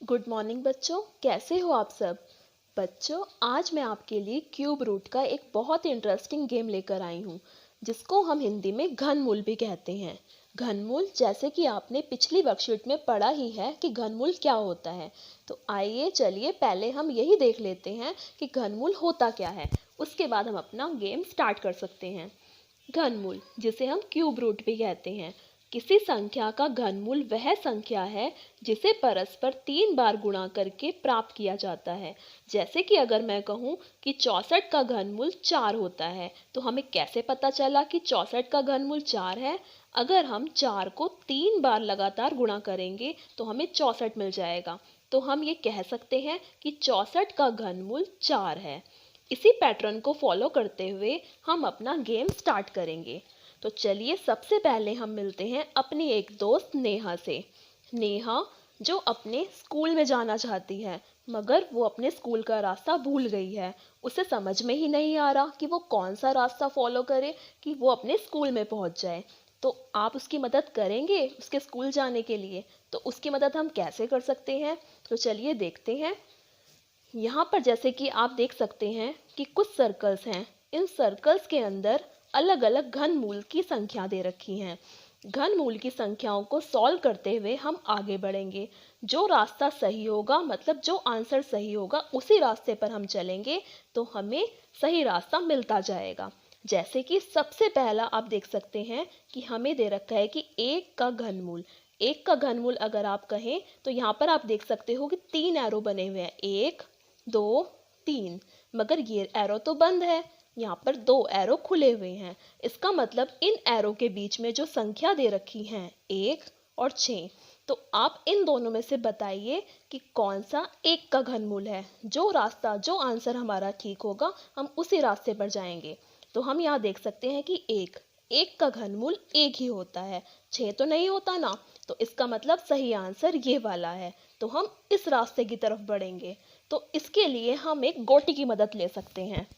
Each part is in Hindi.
गुड मॉर्निंग बच्चों, कैसे हो आप सब। बच्चों, आज मैं आपके लिए क्यूब रूट का एक बहुत इंटरेस्टिंग गेम लेकर आई हूँ, जिसको हम हिंदी में घनमूल भी कहते हैं। घनमूल, जैसे कि आपने पिछली वर्कशीट में पढ़ा ही है कि घनमूल क्या होता है, तो आइए चलिए पहले हम यही देख लेते हैं कि घनमूल होता क्या है। उसके बाद हम अपना गेम स्टार्ट कर सकते हैं। घनमूल, जिसे हम क्यूब रूट भी कहते हैं, किसी संख्या का घनमूल वह संख्या है जिसे परस्पर 3 बार गुणा करके प्राप्त किया जाता है। जैसे कि अगर मैं कहूँ कि 64 का घनमूल 4 होता है, तो हमें कैसे पता चला कि 64 का घनमूल 4 है। अगर हम 4 को 3 बार लगातार गुणा करेंगे तो हमें 64 मिल जाएगा। तो हम ये कह सकते हैं कि 64 का घनमूल 4 है। इसी पैटर्न को फॉलो करते हुए हम अपना गेम स्टार्ट करेंगे। तो चलिए सबसे पहले हम मिलते हैं अपनी एक दोस्त नेहा से। नेहा, जो अपने स्कूल में जाना चाहती है, मगर वो अपने स्कूल का रास्ता भूल गई है। उसे समझ में ही नहीं आ रहा कि वो कौन सा रास्ता फॉलो करे कि वो अपने स्कूल में पहुंच जाए। तो आप उसकी मदद करेंगे उसके स्कूल जाने के लिए। तो उसकी मदद हम कैसे कर सकते हैं, तो चलिए देखते हैं। यहाँ पर जैसे कि आप देख सकते हैं कि कुछ सर्कल्स हैं। इन सर्कल्स के अंदर अलग अलग घनमूल की संख्या दे रखी हैं। घनमूल की संख्याओं को सॉल्व करते हुए हम आगे बढ़ेंगे। जो रास्ता सही होगा, मतलब जो आंसर सही होगा, उसी रास्ते पर हम चलेंगे तो हमें सही रास्ता मिलता जाएगा। जैसे कि सबसे पहला आप देख सकते हैं कि हमें दे रखा है कि 1 का घनमूल। 1 का घनमूल अगर आप कहें तो यहाँ पर आप देख सकते हो कि 3 एरो बने हुए हैं, 1 2 3। मगर ये एरो तो बंद है, यहाँ पर 2 एरो खुले हुए हैं। इसका मतलब इन एरो के बीच में जो संख्या दे रखी है 1 और 6। तो आप इन दोनों में से बताइए कि कौन सा 1 का घनमूल है। जो रास्ता, जो आंसर हमारा ठीक होगा, हम उसी रास्ते पर जाएंगे। तो हम यहाँ देख सकते हैं कि 1 का घनमूल 1 ही होता है, 6 तो नहीं होता ना। तो इसका मतलब सही आंसर ये वाला है। तो हम इस रास्ते की तरफ बढ़ेंगे। तो इसके लिए हम एक गोटी की मदद ले सकते हैं।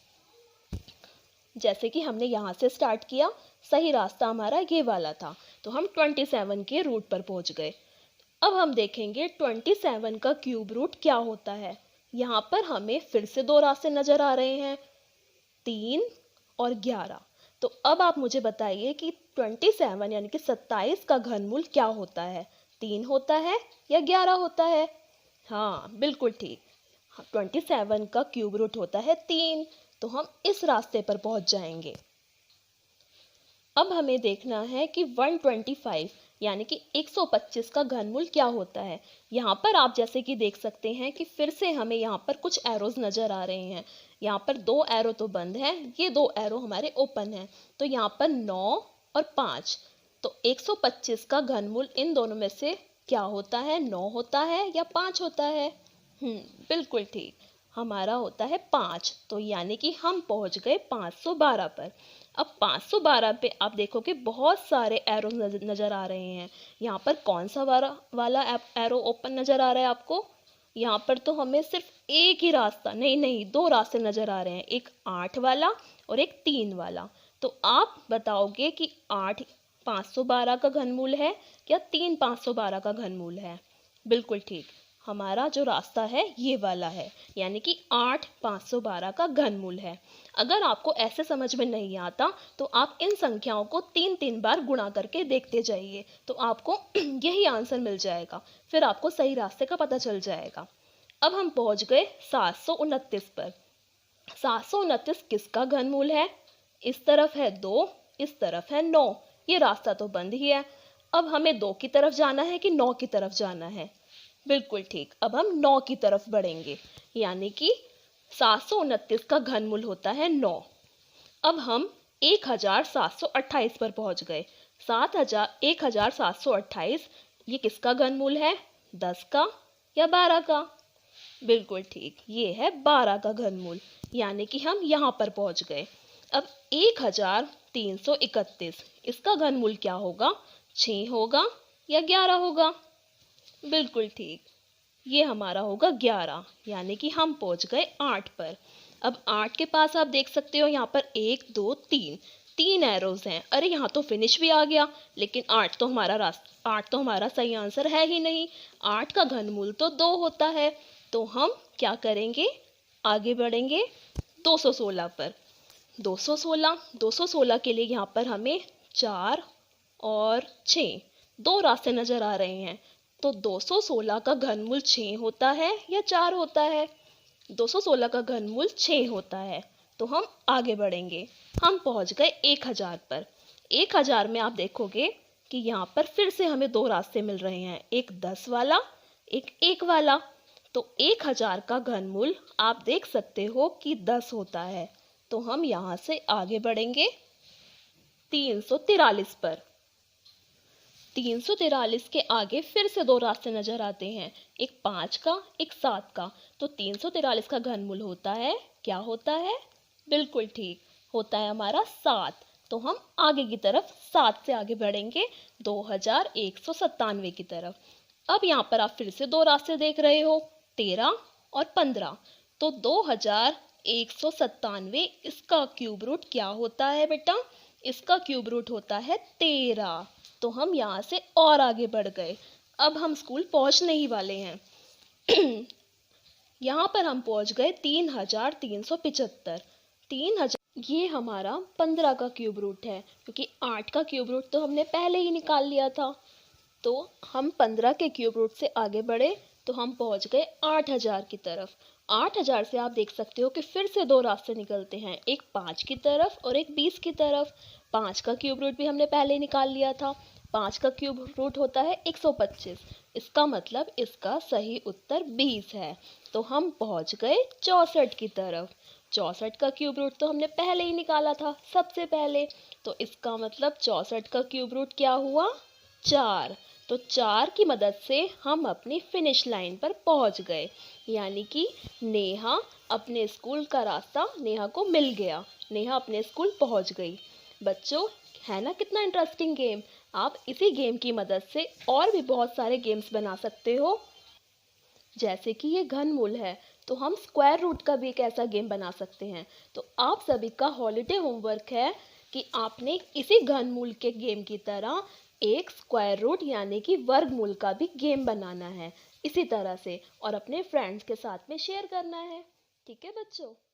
जैसे कि हमने यहाँ से स्टार्ट किया, सही रास्ता हमारा ये वाला था, तो हम 27 के रूट पर पहुँच गए। अब हम देखेंगे 27 का क्यूब रूट क्या होता है। यहाँ पर हमें फिर से 2 रास्ते नजर आ रहे हैं, 3 और 11। तो अब आप मुझे बताइए कि 27 यानी कि 27 का घनमूल क्या होता है, 3 होता है या 11 होता है। हाँ, बिल्कुल ठीक। 27 का क्यूब रूट होता है 3। तो हम इस रास्ते पर पहुंच जाएंगे। अब हमें देखना है कि 125 यानी कि 125 का घनमूल क्या होता है। यहाँ पर आप जैसे कि देख सकते हैं कि फिर से हमें यहाँ पर कुछ एरोज नजर आ रहे हैं। यहाँ पर 2 एरो तो बंद है, ये 2 एरो हमारे ओपन है। तो यहाँ पर 9 और 5। तो 125 का घनमूल इन दोनों में से क्या होता है, 9 होता है या 5 होता है। बिल्कुल ठीक, हमारा होता है 5। तो यानी कि हम पहुंच गए 512 पर। अब 512 पे आप देखो कि बहुत सारे एरो नजर आ रहे हैं। यहाँ पर कौन सा वाला एरो ओपन नजर आ रहा है आपको। यहाँ पर तो हमें सिर्फ एक ही रास्ता, नहीं नहीं, 2 रास्ते नजर आ रहे हैं, एक 8 वाला और एक 3 वाला। तो आप बताओगे कि 8 512 का घनमूल है या 3 512 का घनमूल है। बिल्कुल ठीक, हमारा जो रास्ता है ये वाला है, यानी कि 8 512 का घनमूल है। अगर आपको ऐसे समझ में नहीं आता तो आप इन संख्याओं को 3 बार गुणा करके देखते जाइए, तो आपको यही आंसर मिल जाएगा। फिर आपको सही रास्ते का पता चल जाएगा। अब हम पहुंच गए 729 पर। 729 किसका घनमूल है। इस तरफ है 2, इस तरफ है 9। ये रास्ता तो बंद ही है। अब हमें 2 की तरफ जाना है कि 9 की तरफ जाना है। बिल्कुल ठीक, अब हम 9 की तरफ बढ़ेंगे, यानी कि 729 का घनमूल होता है 9। अब हम 1728 पर पहुंच गए। 1728 ये किसका घनमूल है, 10 का या 12 का। बिल्कुल ठीक, ये है 12 का घनमूल, यानी कि हम यहाँ पर पहुंच गए। अब 1331 इसका घनमूल क्या होगा, 6 होगा या 11 होगा। बिल्कुल ठीक, ये हमारा होगा 11, यानी कि हम पहुंच गए 8 पर। अब 8 के पास आप देख सकते हो यहाँ पर 1 2 3, 3 एरोज हैं। अरे यहाँ तो फिनिश भी आ गया, लेकिन 8 तो हमारा सही आंसर है ही नहीं। 8 का घनमूल तो 2 होता है। तो हम क्या करेंगे, आगे बढ़ेंगे 216 पर। 216 के लिए यहाँ पर हमें 4 और 6 दो रास्ते नजर आ रहे हैं। तो 216 का घनमूल 6 होता है या 4 होता है? 216 का घनमूल 6 होता है। तो हम आगे बढ़ेंगे। हम पहुंच गए 1000 पर। 1000 में आप देखोगे कि यहाँ पर फिर से हमें दो रास्ते मिल रहे हैं, एक 10 वाला, एक 1 वाला। तो 1000 का घनमूल आप देख सकते हो कि 10 होता है। तो हम यहाँ से आगे बढ़ेंगे 343 पर। 343 के आगे फिर से दो रास्ते नजर आते हैं, एक 5 का, एक 7 का। तो 343 का घनमूल होता है, क्या होता है? बिल्कुल ठीक, होता है हमारा 7। तो हम आगे की तरफ 7 से आगे बढ़ेंगे 2197 की तरफ। अब यहाँ पर आप फिर से दो रास्ते देख रहे हो, 13 और 15। तो 2197, इसका क्यूब रूट क्या होता है बेटा? इसका क्यूब रूट होता है 13। तो हम यहाँ से और आगे बढ़ गए। अब हम स्कूल पहुंचने ही वाले हैं। यहाँ पर हम पहुंच गए 3375। 3000, ये हमारा 15 का क्यूब रूट है, क्योंकि 8 का क्यूब रूट तो हमने पहले ही निकाल लिया था। तो हम 15 के क्यूब रूट से आगे बढ़े तो हम पहुंच गए 8000 की तरफ। 8000 से आप देख सकते हो कि फिर से दो रास्ते निकलते हैं, एक 5 की तरफ और एक 20 की तरफ। 5 का क्यूब रूट भी हमने पहले निकाल लिया था। 5 का क्यूब रूट होता है 125। इसका मतलब इसका सही उत्तर 20 है। तो हम पहुंच गए 64 की तरफ। 64 का क्यूब रूट तो हमने पहले ही निकाला था, सबसे पहले। तो इसका मतलब 64 का क्यूब रूट क्या हुआ? 4। तो 4 की मदद से हम अपनी फिनिश लाइन पर पहुंच गए, यानी कि नेहा अपने स्कूल का रास्ता नेहा को मिल गया। नेहा अपने स्कूल पहुंच गई। बच्चों, है ना कितना इंटरेस्टिंग गेम? आप इसी गेम की मदद से और भी बहुत सारे गेम्स बना सकते हो। जैसे कि ये घनमूल है, तो हम स्क्वायर रूट का भी एक ऐसा गेम बना सकते हैं। तो आप सभी का हॉलीडे होमवर्क है कि आपने इसी घनमूल के गेम की तरह एक स्क्वायर रूट यानी कि वर्गमूल का भी गेम बनाना है इसी तरह से, और अपने फ्रेंड्स के साथ में शेयर करना है। ठीक है बच्चों?